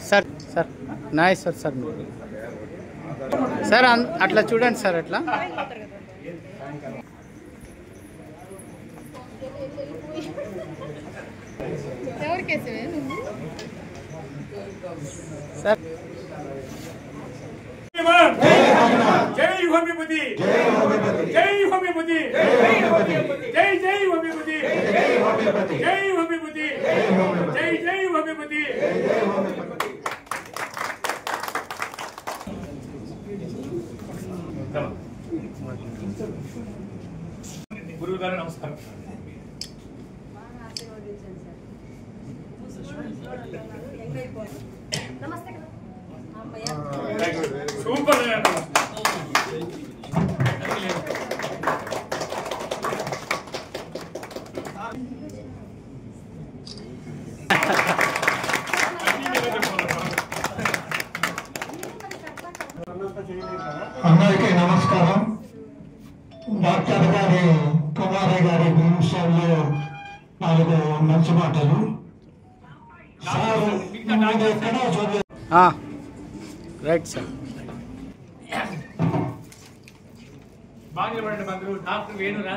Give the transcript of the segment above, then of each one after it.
Sir sir నాయ్ sir sir sir అట్లా చూడండి సార్ అట్లా సార్ जय होम्योपैथी जय होम्योपैथी जय होम्योपैथी जय जय होम्योपैथी जय होम्योपैथी जय होम्योपैथी जय जय होम्योपैथी जय होम्योपैथी गुरु गाరు నమస్కారం నమస్తే సూపర్ అందరికీ నమస్కారం. డాక్టర్ గారి కుమారి గారి విషయంలో 4 మంచి మాటలు. రైట్ సార్ బాగా నిలబడండి బంధువు డాక్టర్ వేణురా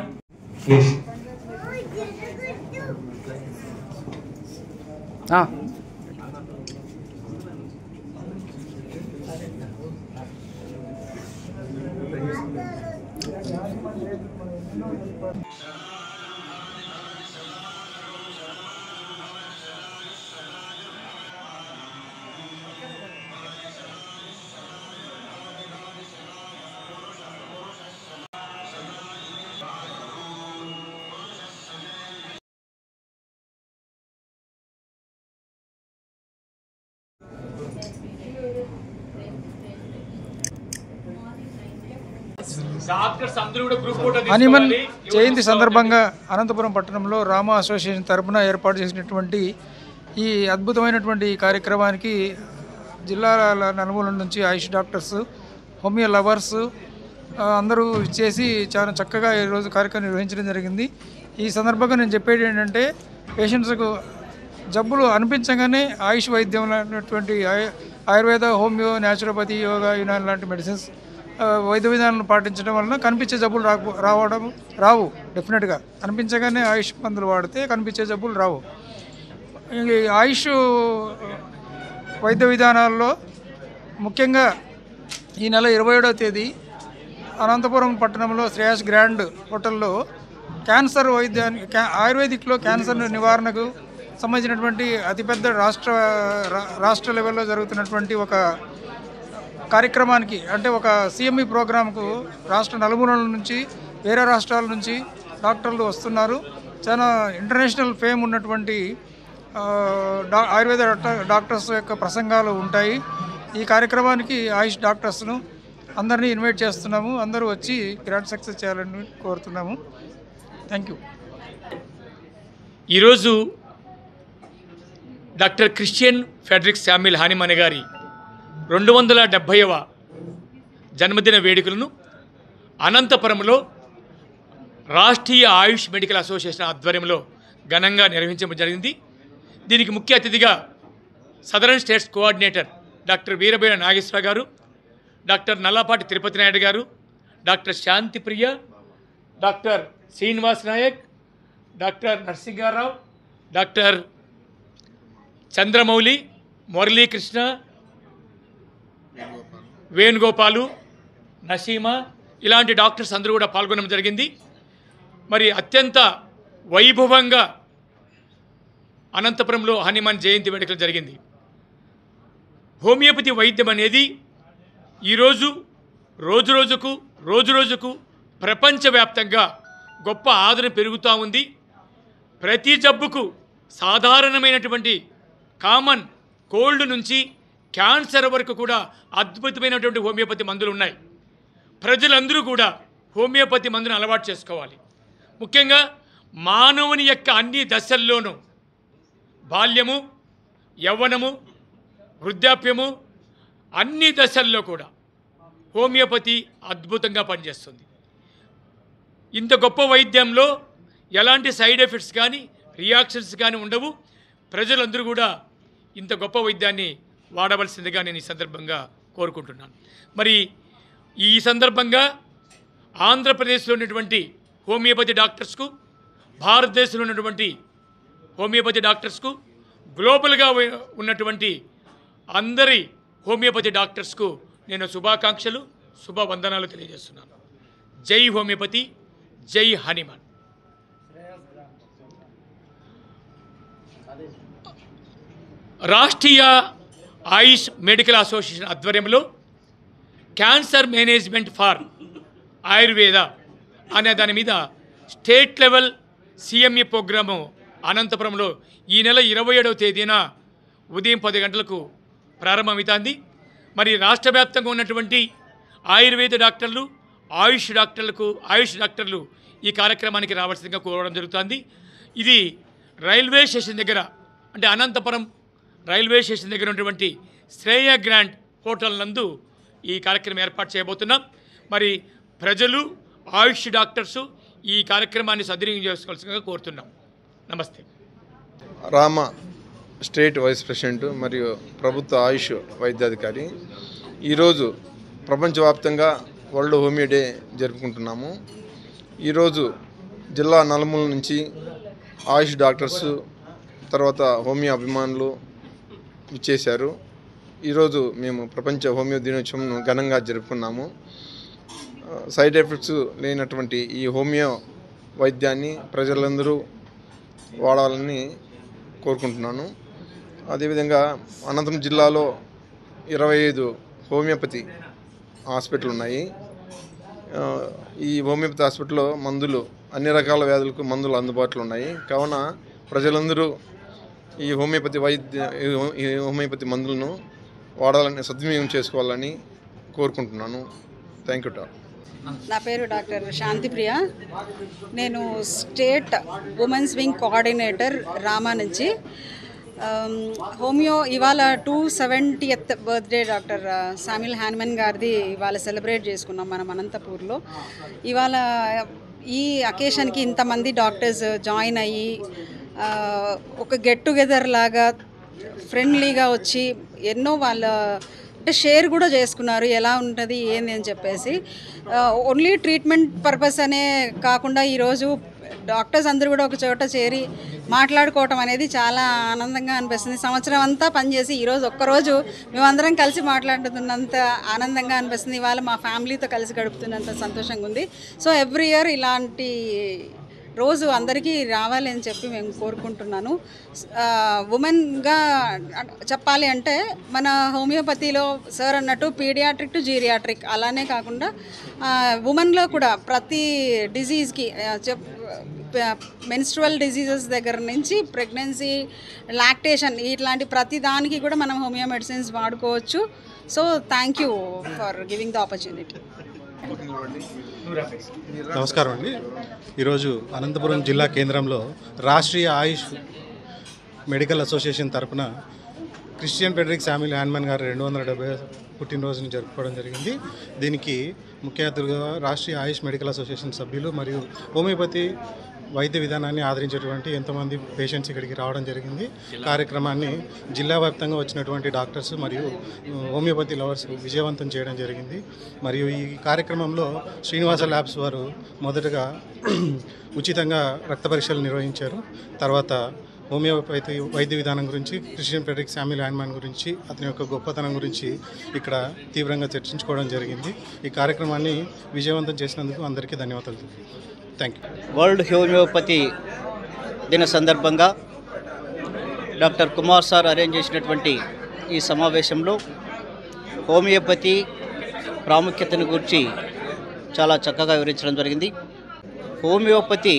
హనుమాన్ జయంతి సందర్భంగా అనంతపురం పట్టణంలో రామ అసోసియేషన్ తరపున ఏర్పాటు చేసినటువంటి ఈ అద్భుతమైనటువంటి కార్యక్రమానికి జిల్లాల నలుమూల నుంచి ఆయుష్ డాక్టర్స్, హోమియో లవర్స్ అందరూ చేసి చాలా చక్కగా ఈరోజు కార్యక్రమం నిర్వహించడం జరిగింది. ఈ సందర్భంగా నేను చెప్పేది ఏంటంటే, పేషెంట్స్కు జబ్బులు అనిపించగానే ఆయుష్ వైద్యం అనేటువంటి ఆయుర్వేద, హోమియో, న్యాచురోపతి, యోగా, యునాని లాంటి మెడిసిన్స్ వైద్య విధానాలను పాటించడం వలన కనిపించే జబ్బులు రావు. డెఫినెట్గా అనిపించగానే ఆయుష్ మందులు వాడితే కనిపించే జబ్బులు రావు. ఆయుష్ వైద్య విధానాల్లో ముఖ్యంగా ఈ నెల 27వ తేదీ అనంతపురం పట్టణంలో శ్రేయస్ గ్రాండ్ హోటల్లో క్యాన్సర్ వైద్యానికి ఆయుర్వేదిక్లో క్యాన్సర్ నివారణకు సంబంధించినటువంటి అతిపెద్ద రాష్ట్ర లెవెల్లో జరుగుతున్నటువంటి ఒక కార్యక్రమానికి, అంటే ఒక సిఎంఈ ప్రోగ్రాంకు రాష్ట్ర నలుమూలల నుంచి, వేరే రాష్ట్రాల నుంచి డాక్టర్లు వస్తున్నారు. చాలా ఇంటర్నేషనల్ ఫేమ్ ఉన్నటువంటి ఆయుర్వేద డాక్టర్స్ యొక్క ప్రసంగాలు ఉంటాయి. ఈ కార్యక్రమానికి ఆయుష్ డాక్టర్స్ను అందరినీ ఇన్వైట్ చేస్తున్నాము. అందరూ వచ్చి గ్రాండ్ సక్సెస్ చేయాలని కోరుతున్నాము. Thank you. ఈరోజు doctor Christian Friedrich Samuel Hahnemann గారి 270వ జన్మదిన వేడుకలను అనంతపురంలో రాష్ట్రీయ ఆయుష్ మెడికల్ అసోసియేషన్ ఆధ్వర్యంలో ఘనంగా నిర్వహించడం జరిగింది. దీనికి ముఖ్య అతిథిగా southern states coordinator doctor Veeraboina Nageswara గారు, డాక్టర్ నల్లపాటి తిరుపతి నాయుడు గారు, doctor Shantipriya, doctor Srinivas Nayak, doctor Narasingarao, doctor Chandramouli, Muralikrishna, Venugopal, Naseema ఇలాంటి డాక్టర్స్ అందరూ కూడా పాల్గొనడం జరిగింది. మరి అత్యంత వైభవంగా అనంతపురంలో హనుమాన్ జయంతి వేడుకలు జరిగింది. హోమియోపతి వైద్యం అనేది ఈరోజు రోజురోజుకు ప్రపంచవ్యాప్తంగా గొప్ప ఆదరణ పెరుగుతూ ఉంది. ప్రతి జబ్బుకు సాధారణమైనటువంటి కామన్ కోల్డ్ నుంచి క్యాన్సర్ వరకు కూడా అద్భుతమైనటువంటి హోమియోపతి మందులు ఉన్నాయి. ప్రజలందరూ కూడా హోమియోపతి మందును అలవాటు చేసుకోవాలి. ముఖ్యంగా మానవుని యొక్క అన్ని దశల్లోనూ బాల్యము, యవ్వనము, వృద్ధాప్యము అన్ని దశల్లో కూడా హోమియోపతి అద్భుతంగా పనిచేస్తుంది. ఇంత గొప్ప వైద్యంలో ఎలాంటి సైడ్ ఎఫెక్ట్స్ కానీ రియాక్షన్స్ కానీ ఉండవు. ప్రజలందరూ కూడా ఇంత గొప్ప వైద్యాన్ని వాడవలసిందిగా నేను ఈ సందర్భంగా కోరుకుంటున్నాను. మరి ఈ సందర్భంగా ఆంధ్రప్రదేశ్లో ఉన్నటువంటి హోమియోపతి డాక్టర్స్కు, భారతదేశంలో ఉన్నటువంటి హోమియోపతి డాక్టర్స్కు, గ్లోబల్గా ఉన్నటువంటి అందరి హోమియోపతి డాక్టర్స్కు నేను శుభాకాంక్షలు, శుభవందనాలు తెలియజేస్తున్నాను. జై హోమియోపతి, జై హనుమాన్. రాష్ట్రీయ ఆయుష్ మెడికల్ అసోసియేషన్ ఆధ్వర్యంలో క్యాన్సర్ మేనేజ్మెంట్ ఫార్ ఆయుర్వేద అనే దాని మీద స్టేట్ లెవెల్ సిఎంఈ ప్రోగ్రాము అనంతపురంలో ఈ నెల 27వ తేదీన ఉదయం 10 గంటలకు ప్రారంభమవుతుంది. మరి రాష్ట్ర వ్యాప్తంగా ఉన్నటువంటి ఆయుర్వేద డాక్టర్లు, ఆయుష్ డాక్టర్లు ఈ కార్యక్రమానికి రావాల్సిందిగా కోరడం జరుగుతుంది. ఇది రైల్వే స్టేషన్ దగ్గర, అంటే అనంతపురం రైల్వే స్టేషన్ దగ్గర ఉన్నటువంటి శ్రేయ గ్రాండ్ హోటల్ నందు ఈ కార్యక్రమం ఏర్పాటు చేయబోతున్నాం. మరి ప్రజలు, ఆయుష్ డాక్టర్సు ఈ కార్యక్రమాన్ని సద్వినియోగం చేసుకోవాల్సిందిగా కోరుతున్నాం. నమస్తే. రామ స్టేట్ వైస్ ప్రెసిడెంట్ మరియు ప్రభుత్వ ఆయుష్ వైద్యాధికారి. ఈరోజు ప్రపంచవ్యాప్తంగా వరల్డ్ హోమియో డే జరుపుకుంటున్నాము. ఈరోజు జిల్లా నలుమూల నుంచి ఆయుష్ డాక్టర్స్, తర్వాత హోమియో అభిమానులు ఇచ్చేశారు. ఈరోజు మేము ప్రపంచ హోమియో దినోత్సవం ఘనంగా జరుపుకున్నాము. సైడ్ ఎఫెక్ట్స్ లేనటువంటి ఈ హోమియో వైద్యాన్ని ప్రజలందరూ వాడాలని కోరుకుంటున్నాను. అదేవిధంగా అనంతపురం జిల్లాలో 25 హోమియోపతి హాస్పిటల్ ఉన్నాయి. ఈ హోమియోపతి హాస్పిటల్లో మందులు, అన్ని రకాల వ్యాధులకు మందులు అందుబాటులో ఉన్నాయి. కావున ప్రజలందరూ ఈ హోమియోపతి మందులను వాడాలని, సద్వినియోగం చేసుకోవాలని కోరుకుంటున్నాను. Thank you. నా పేరు డాక్టర్ శాంతిప్రియ. నేను state women's wing coordinator Rama నుంచి. హోమియో ఇవాళ 270th బర్త్డే డాక్టర్ శామ్యుల్ హ్యాన్మన్ గారిది ఇవాళ సెలబ్రేట్ చేసుకున్నాం మనం అనంతపూర్లో. ఇవాళ ఈ అకేషన్కి ఇంతమంది డాక్టర్స్ జాయిన్ అయ్యి ఒక గెట్ టుగెదర్ లాగా ఫ్రెండ్లీగా వచ్చి ఎన్నో వాళ్ళ అంటే షేర్ కూడా చేసుకున్నారు, ఎలా ఉంటుంది ఏంది అని చెప్పేసి. ఓన్లీ ట్రీట్మెంట్ పర్పస్ అనే కాకుండా ఈరోజు డాక్టర్స్ అందరూ కూడా ఒక చోట చేరి మాట్లాడుకోవటం అనేది చాలా ఆనందంగా అనిపిస్తుంది. సంవత్సరం అంతా పనిచేసి ఈరోజు ఒక్కరోజు మేమందరం కలిసి మాట్లాడుతున్నంత ఆనందంగా అనిపిస్తుంది. ఇవాళ మా ఫ్యామిలీతో కలిసి గడుపుతున్నంత సంతోషంగా ఉంది. సో ఎవ్రీ ఇయర్ ఇలాంటి రోజు అందరికీ రావాలి అని చెప్పి మేము కోరుకుంటున్నాను. ఉమెన్గా చెప్పాలి అంటే మన హోమియోపతిలో సార్ అన్నట్టు పీడియాట్రిక్ టు జీరియాట్రిక్ అలానే కాకుండా ఉమెన్లో కూడా ప్రతి డిజీజ్కి మెన్స్ట్రువల్ డిజీజెస్ దగ్గర నుంచి ప్రెగ్నెన్సీ, లాక్టేషన్ ఇట్లాంటి ప్రతి దానికి కూడా మనం హోమియో మెడిసిన్స్ వాడుకోవచ్చు. So thank you for giving the opportunity. నమస్కారం అండి. ఈరోజు అనంతపురం జిల్లా కేంద్రంలో రాష్ట్రీయ ఆయుష్ మెడికల్ అసోసియేషన్ తరపున క్రిస్టియన్ ఫ్రెడరిక్ శామ్యుల్ హ్యాన్మన్ గారు 270వ పుట్టినరోజుని జరుపుకోవడం జరిగింది. దీనికి ముఖ్య అతిథులుగా రాష్ట్రీయ ఆయుష్ మెడికల్ అసోసియేషన్ సభ్యులు మరియు హోమియోపతి వైద్య విధానాన్ని ఆదరించేటువంటి ఎంతోమంది పేషెంట్స్ ఇక్కడికి రావడం జరిగింది. కార్యక్రమాన్ని జిల్లా వ్యాప్తంగా వచ్చినటువంటి డాక్టర్స్ మరియు హోమియోపతి లవర్స్ విజయవంతం చేయడం జరిగింది. మరియు ఈ కార్యక్రమంలో శ్రీనివాస ల్యాబ్స్ వారు మొదటగా ఉచితంగా రక్త పరీక్షలు నిర్వహించారు. తర్వాత హోమియోపతి వైద్య విధానం గురించి, క్రిస్టియన్ ఫ్రెడరిక్ శామ్యుల్ హ్యాన్మన్ గురించి, అతని యొక్క గొప్పతనం గురించి ఇక్కడ తీవ్రంగా చర్చించుకోవడం జరిగింది. ఈ కార్యక్రమాన్ని విజయవంతం చేసినందుకు అందరికీ ధన్యవాదాలు. Thank you. వరల్డ్ హోమియోపతి దిన సందర్భంగా డాక్టర్ కుమార్ సార్ అరేంజ్ చేసినటువంటి ఈ సమావేశంలో హోమియోపతి ప్రాముఖ్యతను గురించి చాలా చక్కగా వివరించడం జరిగింది. హోమియోపతి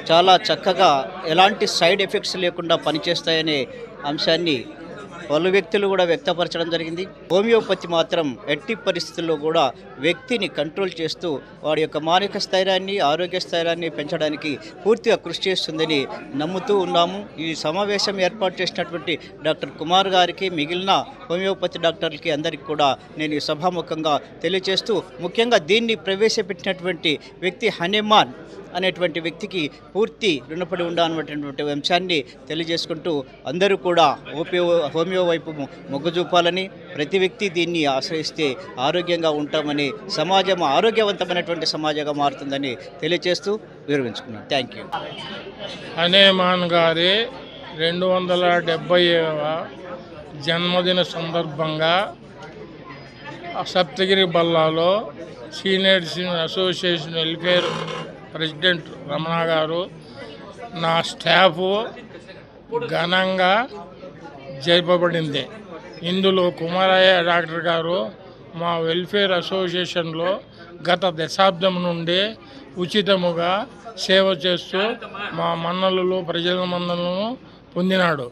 చాలా చక్కగా ఎలాంటి సైడ్ ఎఫెక్ట్స్ లేకుండా పనిచేస్తాయనే అంశాన్ని పలు వ్యక్తులు కూడా వ్యక్తపరచడం జరిగింది. హోమియోపతి మాత్రం ఎట్టి పరిస్థితుల్లో కూడా వ్యక్తిని కంట్రోల్ చేస్తూ వాడి యొక్క మానసిక స్థైర్యాన్ని, ఆరోగ్య స్థైర్యాన్ని పెంచడానికి పూర్తిగా కృషి చేస్తుందని నమ్ముతూ ఉన్నాము. ఈ సమావేశం ఏర్పాటు చేసినటువంటి డాక్టర్ కుమార్ గారికి, మిగిలిన హోమియోపతి డాక్టర్లకి అందరికీ కూడా నేను ఈ సభాముఖంగా తెలియజేస్తూ, ముఖ్యంగా దీన్ని ప్రవేశపెట్టినటువంటి వ్యక్తి హనుమాన్ అనేటువంటి వ్యక్తికి పూర్తి రుణపడి ఉండాలన్నటువంటి అంశాన్ని తెలియజేసుకుంటూ అందరూ కూడా హోమియో వైపు మొగ్గు చూపాలని, ప్రతి వ్యక్తి దీన్ని ఆశ్రయిస్తే ఆరోగ్యంగా ఉంటామని, సమాజం ఆరోగ్యవంతమైనటువంటి సమాజంగా మారుతుందని తెలియజేస్తూ విరమించుకున్నాను. Thank you. హనేమాన్ గారి 270వ జన్మదిన సందర్భంగా సప్తగిరి బల్లాలో senior association welfare president Ramana గారు, నా స్టాఫ్ ఘనంగా జరపబడింది. ఇందులో కుమారయ్య డాక్టర్ గారు మా వెల్ఫేర్ అసోసియేషన్లో గత దశాబ్దం నుండి ఉచితముగా సేవ చేస్తూ మా మన్నలను, ప్రజల మన్నలను పొందినాడు.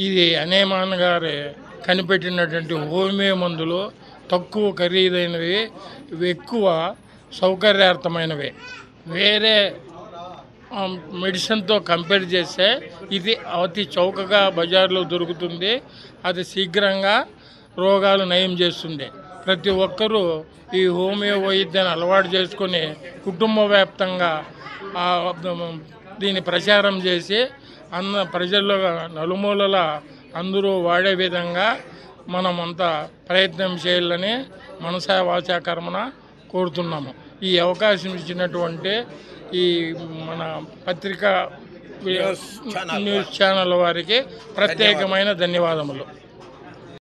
ఇది హనేమాన్ గారు కనిపెట్టినటువంటి హోమియో మందులు తక్కువ ఖరీదైనవి, ఎక్కువ సౌకర్యార్థమైనవి. వేరే మెడిసిన్తో కంపేర్ చేస్తే ఇది అతి చౌకగా బజార్లో దొరుకుతుంది. అది శీఘ్రంగా రోగాలు నయం చేస్తుంది. ప్రతి ఒక్కరూ ఈ హోమియో వైద్యాన్ని అలవాటు చేసుకొని కుటుంబ వ్యాప్తంగా దీన్ని ప్రచారం చేసి ప్రజల్లో నలుమూలల అందరూ వాడే విధంగా మనమంతా ప్రయత్నం చేయాలని మనసా వాచా కర్మన కోరుతున్నాము. ఈ అవకాశం ఇచ్చినటువంటి ఈ మన పత్రికా న్యూస్ ఛానల్ వారికి ప్రత్యేకమైన ధన్యవాదములు.